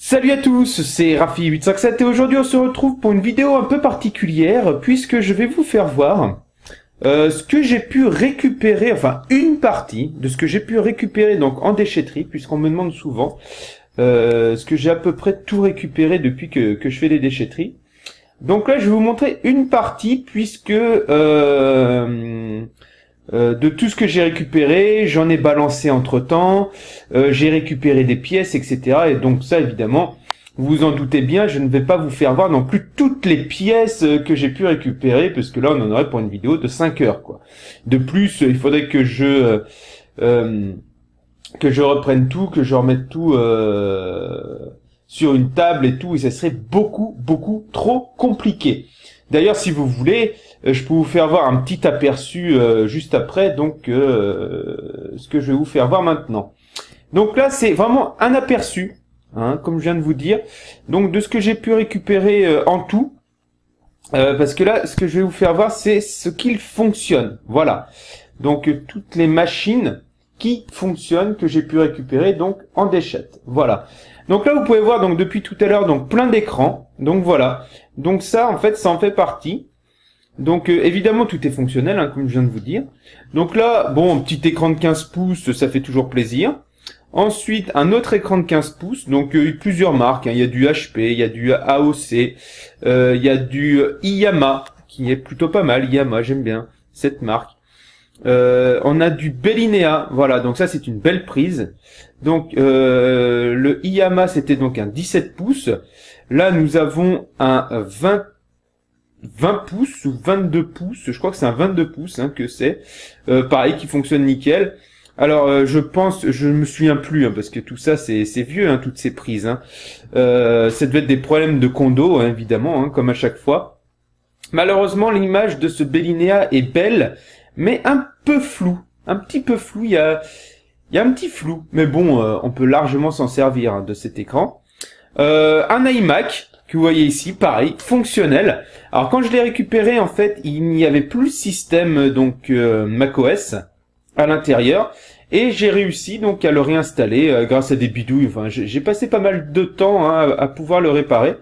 Salut à tous, c'est Rafi857 et aujourd'hui on se retrouve pour une vidéo un peu particulière puisque je vais vous faire voir ce que j'ai pu récupérer, enfin une partie de ce que j'ai pu récupérer donc en déchetterie, puisqu'on me demande souvent ce que j'ai à peu près tout récupéré depuis que je fais des déchetteries. Donc là je vais vous montrer une partie puisque de tout ce que j'ai récupéré, j'en ai balancé entre temps, j'ai récupéré des pièces, etc. Et donc ça évidemment, vous vous en doutez bien, je ne vais pas vous faire voir non plus toutes les pièces que j'ai pu récupérer, parce que là on en aurait pour une vidéo de 5 heures quoi. De plus, il faudrait que je reprenne tout, que je remette tout sur une table et tout, et ça serait beaucoup trop compliqué. D'ailleurs, si vous voulez, je peux vous faire voir un petit aperçu juste après, donc ce que je vais vous faire voir maintenant. Donc là, c'est vraiment un aperçu, hein, comme je viens de vous dire, donc de ce que j'ai pu récupérer en tout, parce que là, ce que je vais vous faire voir, c'est ce qu'il fonctionne. Voilà. Donc toutes les machines qui fonctionnent que j'ai pu récupérer donc en déchette. Voilà. Donc là, vous pouvez voir donc depuis tout à l'heure donc plein d'écrans. Donc voilà. Donc ça, en fait, ça en fait partie. Donc évidemment tout est fonctionnel, hein, comme je viens de vous dire. Donc là, bon, petit écran de 15 pouces, ça fait toujours plaisir. Ensuite, un autre écran de 15 pouces, donc plusieurs marques, hein. Il y a du HP, il y a du AOC, il y a du Iyama, qui est plutôt pas mal. Iyama, j'aime bien cette marque. On a du Bellinea, voilà, donc ça c'est une belle prise. Donc le Iyama c'était donc un 17 pouces. Là nous avons un 20 pouces ou 22 pouces, je crois que c'est un 22 pouces hein, que c'est, pareil qui fonctionne nickel. Alors je pense, je me souviens plus hein, parce que tout ça c'est vieux hein, toutes ces prises. Hein. Ça devait être des problèmes de condo hein, évidemment, hein, comme à chaque fois. Malheureusement l'image de ce Bellinea est belle, mais un peu floue, un petit peu flou. Il y a un petit flou, mais bon, on peut largement s'en servir hein, de cet écran. Un iMac que vous voyez ici, pareil, fonctionnel. Alors quand je l'ai récupéré, en fait, il n'y avait plus le système donc macOS à l'intérieur, et j'ai réussi donc à le réinstaller grâce à des bidouilles. Enfin, j'ai passé pas mal de temps hein, à pouvoir le réparer,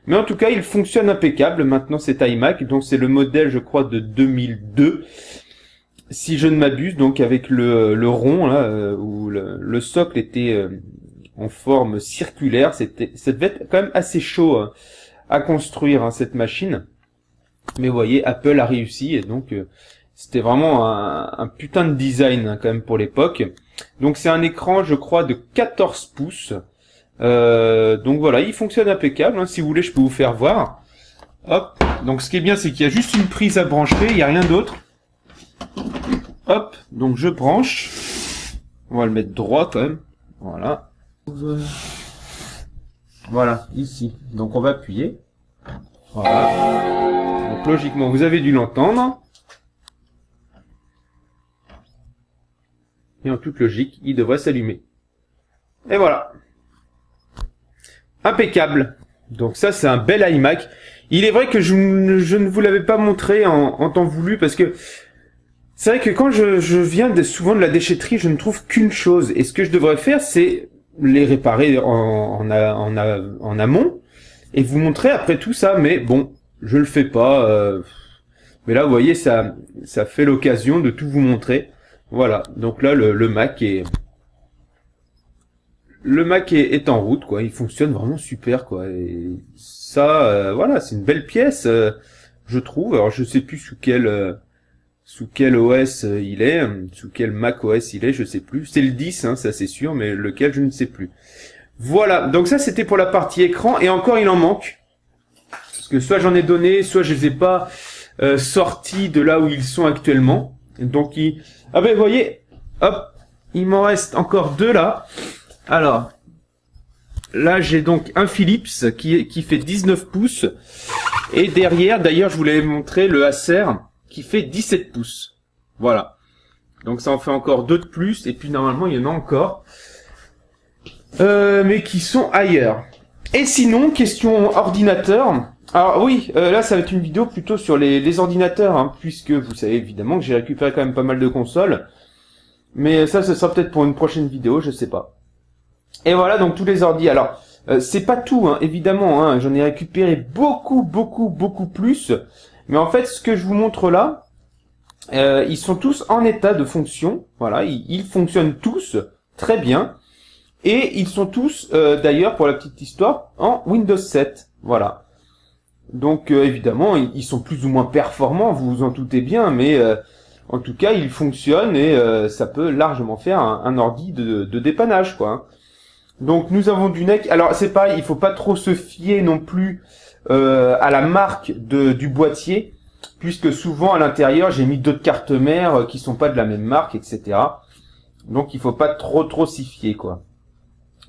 mais en tout cas, il fonctionne impeccable. Maintenant, cet iMac, donc c'est le modèle, je crois, de 2002. Si je ne m'abuse, donc avec le rond là, où le socle était en forme circulaire, ça devait être quand même assez chaud à construire hein, cette machine. Mais vous voyez, Apple a réussi et donc c'était vraiment un putain de design hein, quand même pour l'époque. Donc c'est un écran, je crois, de 14 pouces. Donc voilà, il fonctionne impeccable. Hein, si vous voulez, je peux vous faire voir. Hop. Donc ce qui est bien, c'est qu'il y a juste une prise à brancher, il n'y a rien d'autre. Hop, donc je branche. On va le mettre droit quand même. Voilà. Voilà, ici. Donc on va appuyer. Voilà. Donc logiquement, vous avez dû l'entendre. Et en toute logique, il devrait s'allumer. Et voilà. Impeccable. Donc ça, c'est un bel iMac. Il est vrai que je ne vous l'avais pas montré en temps voulu parce que c'est vrai que quand je viens souvent de la déchetterie, je ne trouve qu'une chose. Et ce que je devrais faire, c'est les réparer en amont et vous montrer après tout ça. Mais bon, je le fais pas. Mais là, vous voyez, ça fait l'occasion de tout vous montrer. Voilà. Donc là, le Mac est en route, quoi. Il fonctionne vraiment super, quoi. Et ça, voilà, c'est une belle pièce, je trouve. Alors, je sais plus sous quel OS il est, sous quel Mac OS il est, je sais plus. C'est le 10, hein, ça c'est sûr, mais lequel je ne sais plus. Voilà, donc ça c'était pour la partie écran, et encore il en manque. Parce que soit j'en ai donné, soit je les ai pas sortis de là où ils sont actuellement. Donc ah ben vous voyez, hop, il m'en reste encore deux là. Alors, là j'ai donc un Philips qui fait 19 pouces. Et derrière, d'ailleurs je vous l'avais montré, le Acer, qui fait 17 pouces. Voilà. Donc ça en fait encore deux de plus. Et puis normalement, il y en a encore. Mais qui sont ailleurs. Et sinon, question ordinateur. Alors oui, là ça va être une vidéo plutôt sur les ordinateurs. Hein, puisque vous savez évidemment que j'ai récupéré quand même pas mal de consoles. Mais ça, ce sera peut-être pour une prochaine vidéo, je sais pas. Et voilà, donc tous les ordi. Alors, C'est pas tout, hein, évidemment, hein, j'en ai récupéré beaucoup plus. Mais en fait, ce que je vous montre là, ils sont tous en état de fonction. Voilà, ils fonctionnent tous très bien. Et ils sont tous, d'ailleurs, pour la petite histoire, en Windows 7. Voilà. Donc, évidemment, ils sont plus ou moins performants, vous vous en doutez bien, mais en tout cas, ils fonctionnent et ça peut largement faire un ordi de dépannage, quoi. Hein. Donc, nous avons du NEC. Alors, c'est pareil, il faut pas trop se fier non plus à la marque du boîtier, puisque souvent, à l'intérieur, j'ai mis d'autres cartes mères qui sont pas de la même marque, etc. Donc, il faut pas trop s'y fier, quoi.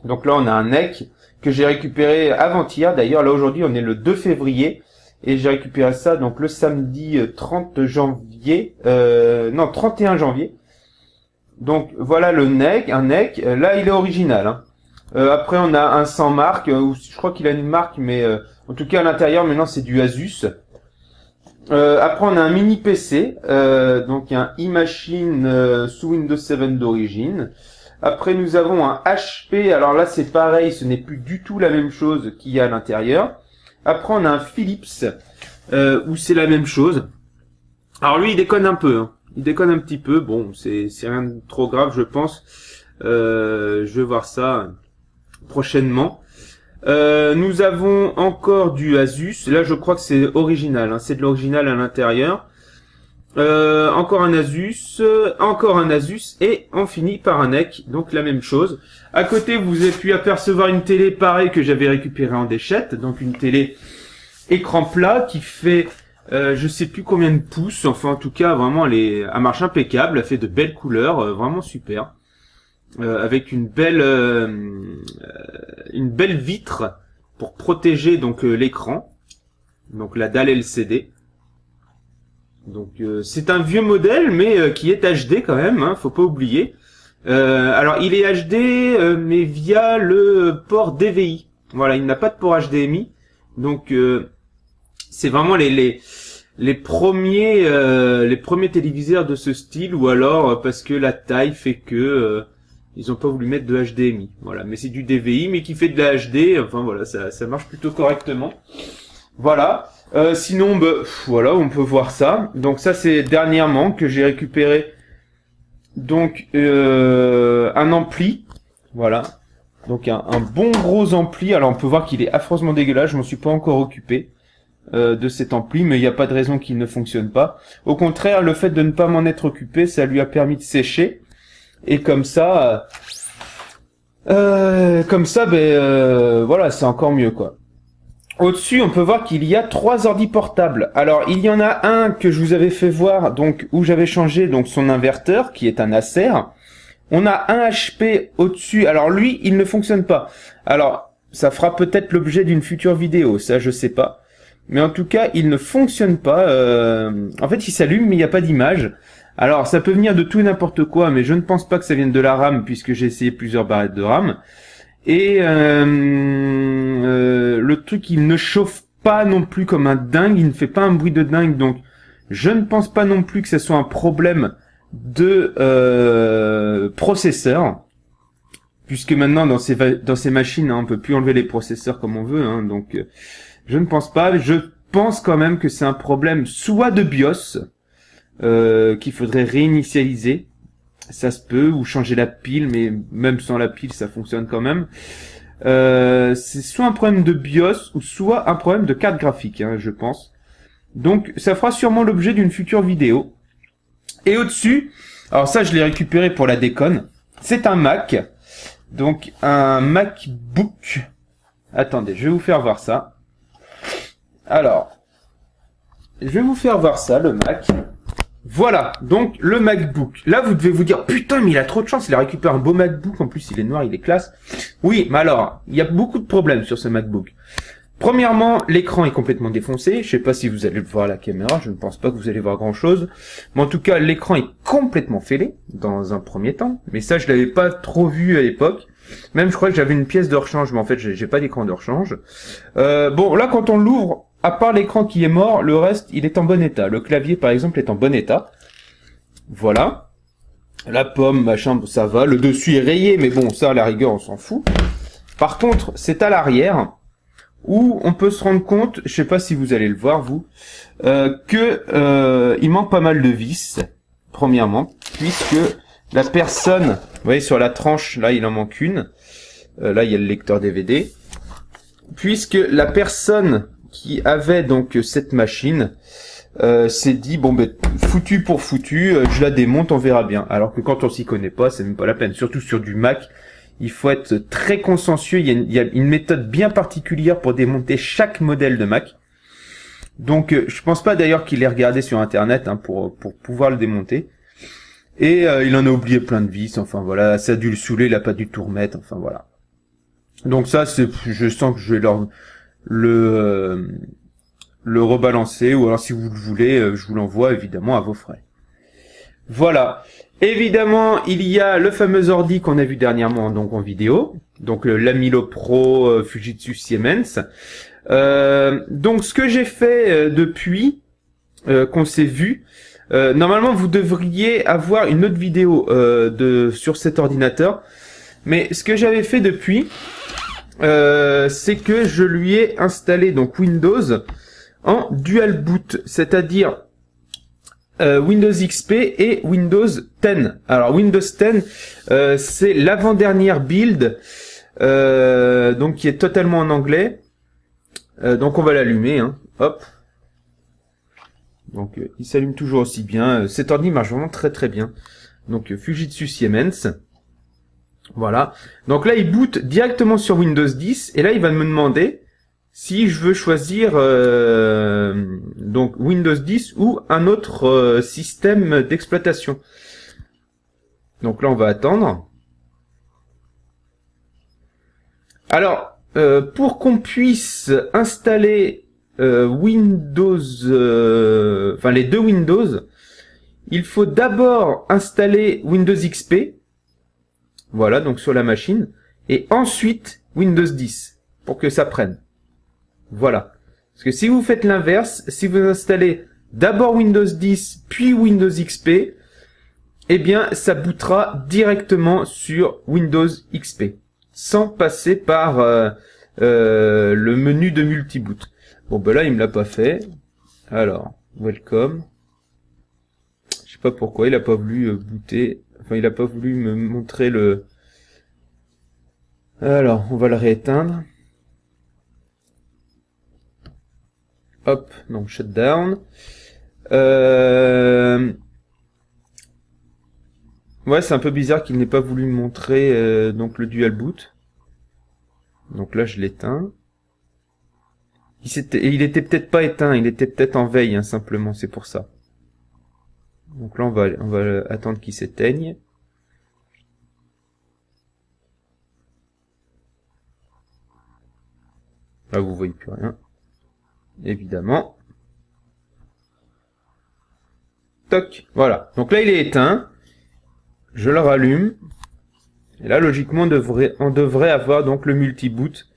Donc là, on a un NEC que j'ai récupéré avant-hier. D'ailleurs, là, aujourd'hui, on est le 2 février. Et j'ai récupéré ça, donc, le samedi 30 janvier. Non, 31 janvier. Donc, voilà le NEC. Un NEC. Là, il est original. Hein. Après, on a un sans marque. Je crois qu'il a une marque, mais en tout cas, à l'intérieur, maintenant, c'est du Asus. Après, on a un mini PC. Donc, un eMachine sous Windows 7 d'origine. Après, nous avons un HP. Alors là, c'est pareil, ce n'est plus du tout la même chose qu'il y a à l'intérieur. Après, on a un Philips, où c'est la même chose. Alors lui, il déconne un peu. Hein. Il déconne un petit peu. Bon, c'est rien de trop grave, je pense. Je vais voir ça prochainement. Nous avons encore du Asus. Là, je crois que c'est original. Hein. C'est de l'original à l'intérieur. Encore un Asus et on finit par un NEC, donc la même chose. À côté, vous avez pu apercevoir une télé pareille que j'avais récupérée en déchette, donc une télé écran plat qui fait je sais plus combien de pouces, enfin en tout cas vraiment elle marche impeccable, elle fait de belles couleurs, vraiment super, avec une belle vitre pour protéger donc l'écran, donc la dalle LCD. Donc c'est un vieux modèle mais qui est HD quand même, hein, faut pas oublier. Alors il est HD mais via le port DVI. Voilà, il n'a pas de port HDMI. Donc c'est vraiment les premiers téléviseurs de ce style, ou alors parce que la taille fait que ils ont pas voulu mettre de HDMI. Voilà, mais c'est du DVI mais qui fait de la HD, enfin voilà, ça marche plutôt correctement. Voilà. Sinon, voilà, on peut voir ça. Donc ça, c'est dernièrement que j'ai récupéré donc un ampli. Voilà. Donc un bon gros ampli. Alors on peut voir qu'il est affreusement dégueulasse. Je m'en suis pas encore occupé de cet ampli, mais il n'y a pas de raison qu'il ne fonctionne pas. Au contraire, le fait de ne pas m'en être occupé, ça lui a permis de sécher. Et comme ça, voilà, c'est encore mieux, quoi. Au-dessus, on peut voir qu'il y a 3 ordi portables. Alors, il y en a un que je vous avais fait voir, donc où j'avais changé donc son inverteur, qui est un Acer. On a un HP au-dessus. Alors lui, il ne fonctionne pas. Alors, ça fera peut-être l'objet d'une future vidéo, ça je sais pas. Mais en tout cas, il ne fonctionne pas. En fait, il s'allume, mais il n'y a pas d'image. Alors, ça peut venir de tout et n'importe quoi, mais je ne pense pas que ça vienne de la RAM, puisque j'ai essayé plusieurs barrettes de RAM. Et le truc, il ne chauffe pas non plus comme un dingue, il ne fait pas un bruit de dingue, donc je ne pense pas non plus que ce soit un problème de processeur, puisque maintenant dans ces machines, hein, on peut plus enlever les processeurs comme on veut, hein, donc je ne pense pas. Je pense quand même que c'est un problème soit de BIOS qu'il faudrait réinitialiser. Ça se peut, ou changer la pile, mais même sans la pile, ça fonctionne quand même. C'est soit un problème de BIOS, ou soit un problème de carte graphique, hein, je pense. Donc, ça fera sûrement l'objet d'une future vidéo. Et au-dessus, alors ça, je l'ai récupéré pour la déconne. C'est un Mac. Donc, un MacBook. Attendez, je vais vous faire voir ça. Alors, je vais vous faire voir ça, le Mac. Voilà, donc le MacBook. Là, vous devez vous dire, putain, mais il a trop de chance, il a récupéré un beau MacBook, en plus il est noir, il est classe. Oui, mais alors, il y a beaucoup de problèmes sur ce MacBook. Premièrement, l'écran est complètement défoncé. Je sais pas si vous allez le voir à la caméra, je ne pense pas que vous allez voir grand chose. Mais en tout cas, l'écran est complètement fêlé, dans un premier temps. Mais ça, je l'avais pas trop vu à l'époque. Même, je crois que j'avais une pièce de rechange, mais en fait, j'ai pas d'écran de rechange. Bon, là, quand on l'ouvre, à part l'écran qui est mort, le reste, il est en bon état. Le clavier, par exemple, est en bon état. Voilà. La pomme, machin, ça va. Le dessus est rayé, mais bon, ça, à la rigueur, on s'en fout. Par contre, c'est à l'arrière où on peut se rendre compte, je sais pas si vous allez le voir vous, que il manque pas mal de vis, premièrement, puisque la personne, vous voyez sur la tranche, là il en manque une, là il y a le lecteur DVD, puisque la personne qui avait donc cette machine s'est dit bon ben foutu pour foutu, je la démonte, on verra bien. Alors que quand on s'y connaît pas, c'est même pas la peine, surtout sur du Mac. Il faut être très consciencieux, il y a une méthode bien particulière pour démonter chaque modèle de Mac. Donc je pense pas d'ailleurs qu'il ait regardé sur internet hein, pour pouvoir le démonter. Et il en a oublié plein de vis, enfin voilà, ça a dû le saouler, il a pas dû tout remettre, enfin voilà. Donc ça, je sens que je vais le rebalancer, ou alors si vous le voulez, je vous l'envoie évidemment à vos frais. Voilà. Évidemment, il y a le fameux ordi qu'on a vu dernièrement donc en vidéo, donc l'Amilo Pro Fujitsu Siemens. Donc ce que j'ai fait depuis qu'on s'est vu, normalement vous devriez avoir une autre vidéo sur cet ordinateur, mais ce que j'avais fait depuis, c'est que je lui ai installé donc Windows en dual boot, c'est-à-dire Windows XP et Windows 10. Alors Windows 10, c'est l'avant-dernière build, donc qui est totalement en anglais. Donc on va l'allumer, hein. Hop. Donc il s'allume toujours aussi bien. Cet ordi marche vraiment très très bien. Donc Fujitsu Siemens. Voilà. Donc là il boot directement sur Windows 10 et là il va me demander si je veux choisir donc Windows 10 ou un autre système d'exploitation. Donc là on va attendre. Alors pour qu'on puisse installer Windows, enfin les deux Windows, il faut d'abord installer Windows XP, voilà, donc sur la machine, et ensuite Windows 10 pour que ça prenne. Voilà. Parce que si vous faites l'inverse, si vous installez d'abord Windows 10 puis Windows XP, eh bien ça bootera directement sur Windows XP sans passer par le menu de multiboot. Bon ben là il me l'a pas fait. Alors welcome. Je sais pas pourquoi il a pas voulu booter. Enfin il a pas voulu me montrer le. Alors on va le rééteindre. Hop, donc shutdown. Ouais, c'est un peu bizarre qu'il n'ait pas voulu me montrer donc le dual boot. Donc là, je l'éteins. Il était peut-être pas éteint, il était peut-être en veille, hein, simplement, c'est pour ça. Donc là, on va attendre qu'il s'éteigne. Là, vous voyez plus rien. Évidemment. Toc, voilà. Donc là, il est éteint. Je le rallume. Et là, logiquement, on devrait avoir donc le multi-boot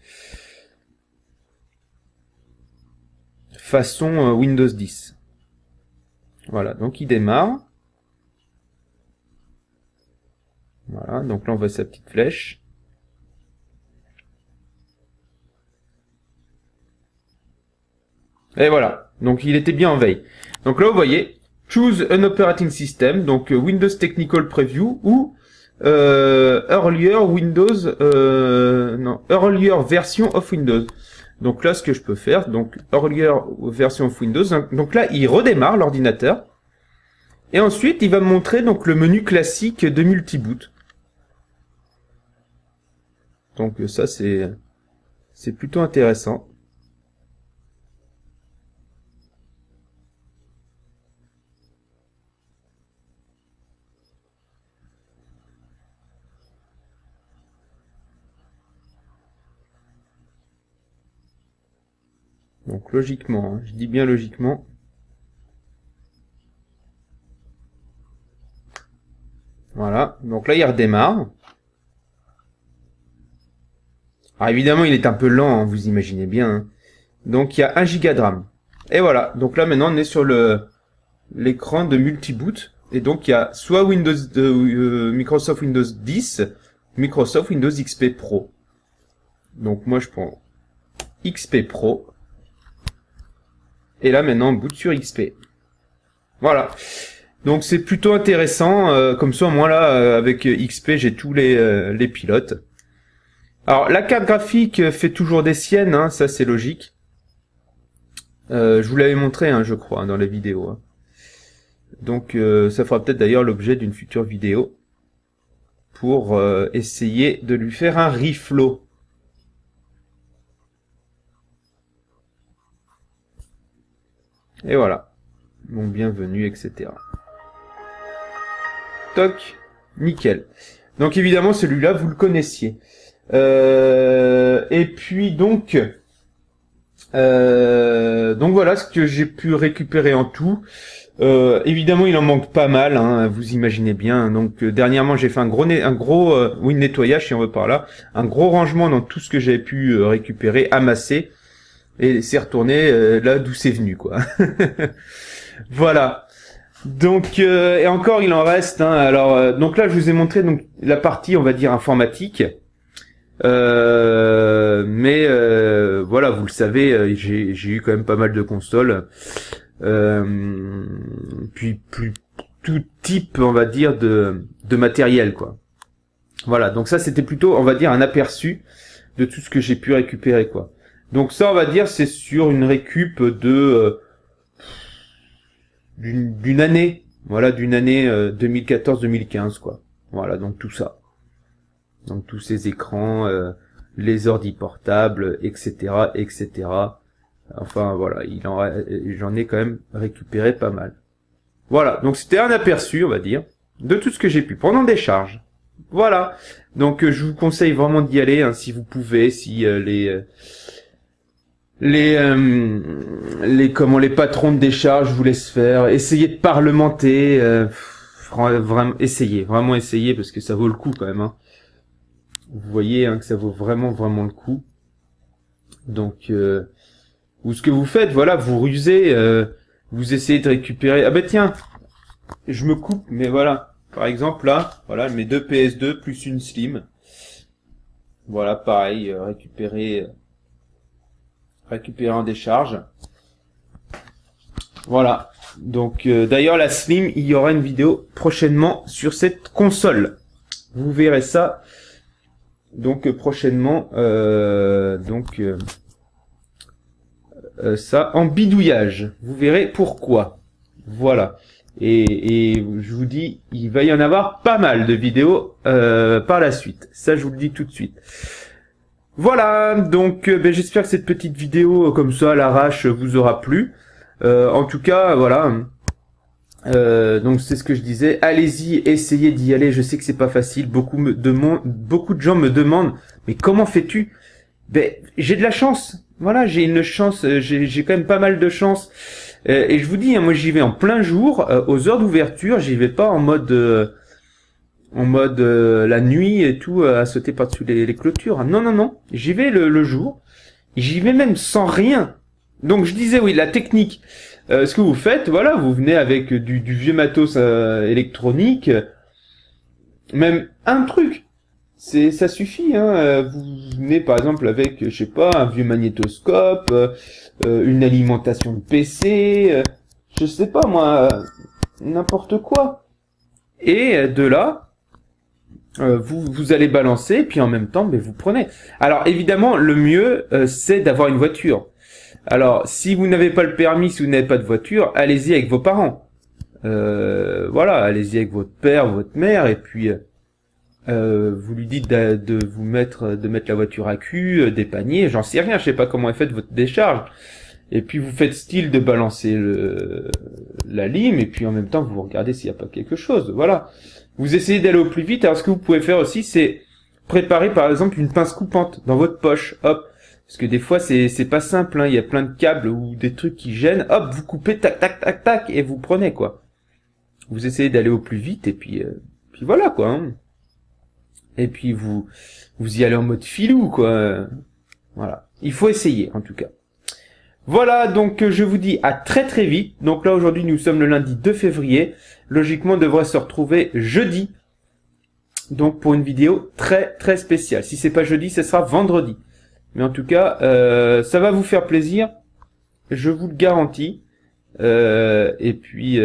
façon Windows 10. Voilà, donc il démarre. Voilà, donc là, on voit sa petite flèche. Et voilà, donc il était bien en veille. Donc là, vous voyez, choose an operating system, donc Windows Technical Preview ou earlier Windows, earlier version of Windows. Donc là, ce que je peux faire, donc earlier version of Windows. Donc là, il redémarre l'ordinateur et ensuite il va me montrer donc le menu classique de multiboot. Donc ça, c'est plutôt intéressant. Donc logiquement, hein, je dis bien logiquement. Voilà, donc là il redémarre. Alors évidemment il est un peu lent, hein, vous imaginez bien. Hein. Donc il y a 1 Go de RAM. Et voilà, donc là maintenant on est sur l'écran de multiboot. Et donc il y a soit Microsoft Windows 10, Microsoft Windows XP Pro. Donc moi je prends XP Pro. Et là maintenant on boot sur XP. Voilà. Donc c'est plutôt intéressant. Comme ça, moi là, avec XP, j'ai tous les pilotes. Alors la carte graphique fait toujours des siennes, hein, ça c'est logique. Je vous l'avais montré, hein, je crois, hein, dans les vidéos. Hein. Donc ça fera peut-être d'ailleurs l'objet d'une future vidéo pour essayer de lui faire un reflow. Et voilà. Donc bienvenue, etc. Toc, nickel. Donc évidemment celui-là vous le connaissiez. Et puis donc voilà ce que j'ai pu récupérer en tout. Évidemment il en manque pas mal, hein, vous imaginez bien. Donc dernièrement j'ai fait un gros nettoyage si on veut par là, un gros rangement dans tout ce que j'avais pu récupérer, amasser, et c'est retourné là d'où c'est venu quoi. Voilà. Donc et encore il en reste. Hein, alors donc là je vous ai montré donc la partie on va dire informatique. Mais voilà, vous le savez, j'ai eu quand même pas mal de consoles. Puis plus tout type on va dire de matériel quoi. Voilà, donc ça c'était plutôt on va dire un aperçu de tout ce que j'ai pu récupérer quoi. Donc ça on va dire c'est sur une récup de d'une année, voilà, d'une année 2014-2015 quoi. Voilà, donc tout ça. Donc tous ces écrans, les ordi portables, etc., etc. Enfin voilà, j'en ai quand même récupéré pas mal. Voilà, donc c'était un aperçu, on va dire, de tout ce que j'ai pu pendant des charges. Voilà, donc je vous conseille vraiment d'y aller, hein, si vous pouvez, si les patrons de décharge vous laissent faire, essayez de parlementer, vraiment essayez parce que ça vaut le coup quand même. Hein. Vous voyez hein, que ça vaut vraiment le coup. Donc ou ce que vous faites, voilà, vous rusez, vous essayez de récupérer. Ah bah tiens, je me coupe, mais voilà, par exemple là, voilà mes deux PS2 plus une Slim. Voilà, pareil, récupérer en décharge. Voilà. Donc d'ailleurs la Slim, il y aura une vidéo prochainement sur cette console. Vous verrez ça. Donc prochainement, ça en bidouillage. Vous verrez pourquoi. Voilà. Et je vous dis, il va y en avoir pas mal de vidéos par la suite. Ça, je vous le dis tout de suite. Voilà, donc j'espère que cette petite vidéo comme ça à l'arrache vous aura plu. En tout cas, voilà. Donc c'est ce que je disais. Allez-y, essayez d'y aller. Je sais que c'est pas facile. Beaucoup de gens me demandent, mais comment fais-tu? Ben j'ai de la chance. Voilà, j'ai une chance. J'ai quand même pas mal de chance. Et je vous dis, hein, moi j'y vais en plein jour, aux heures d'ouverture. J'y vais pas en mode la nuit et tout, à sauter par-dessus les clôtures. Non, non, non. J'y vais le jour. J'y vais même sans rien. Donc je disais, oui, la technique. Ce que vous faites, voilà, vous venez avec du vieux matos électronique. Même un truc. Ça suffit, hein. Vous venez par exemple avec, je sais pas, un vieux magnétoscope, une alimentation de PC, je sais pas moi, n'importe quoi. Et de là, vous allez balancer, puis en même temps, vous prenez. Alors évidemment, le mieux, c'est d'avoir une voiture. Alors, si vous n'avez pas le permis, si vous n'avez pas de voiture, allez-y avec vos parents. Voilà, allez-y avec votre père, votre mère, et puis vous lui dites de mettre la voiture à cul, dépanner, j'en sais rien, je sais pas comment est faite votre décharge. Et puis vous faites style de balancer la lime, et puis en même temps vous regardez s'il n'y a pas quelque chose. Voilà. Vous essayez d'aller au plus vite. Alors ce que vous pouvez faire aussi, c'est préparer par exemple une pince coupante dans votre poche. Hop. Parce que des fois c'est pas simple, hein. Il y a plein de câbles ou des trucs qui gênent. Hop, vous coupez, tac, tac, tac, tac, et vous prenez quoi. Vous essayez d'aller au plus vite, et puis voilà quoi. Hein. Et puis vous y allez en mode filou quoi. Voilà. Il faut essayer en tout cas. Voilà, donc je vous dis à très très vite. Donc là aujourd'hui nous sommes le lundi 2 février. Logiquement on devrait se retrouver jeudi. Donc pour une vidéo très très spéciale. Si c'est pas jeudi, ce sera vendredi. Mais en tout cas, ça va vous faire plaisir, je vous le garantis. Et puis,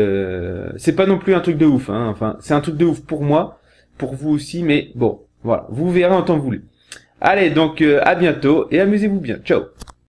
c'est pas non plus un truc de ouf, hein. Enfin, c'est un truc de ouf pour moi, pour vous aussi, mais bon, voilà, vous verrez en temps voulu. Allez, donc à bientôt et amusez-vous bien. Ciao.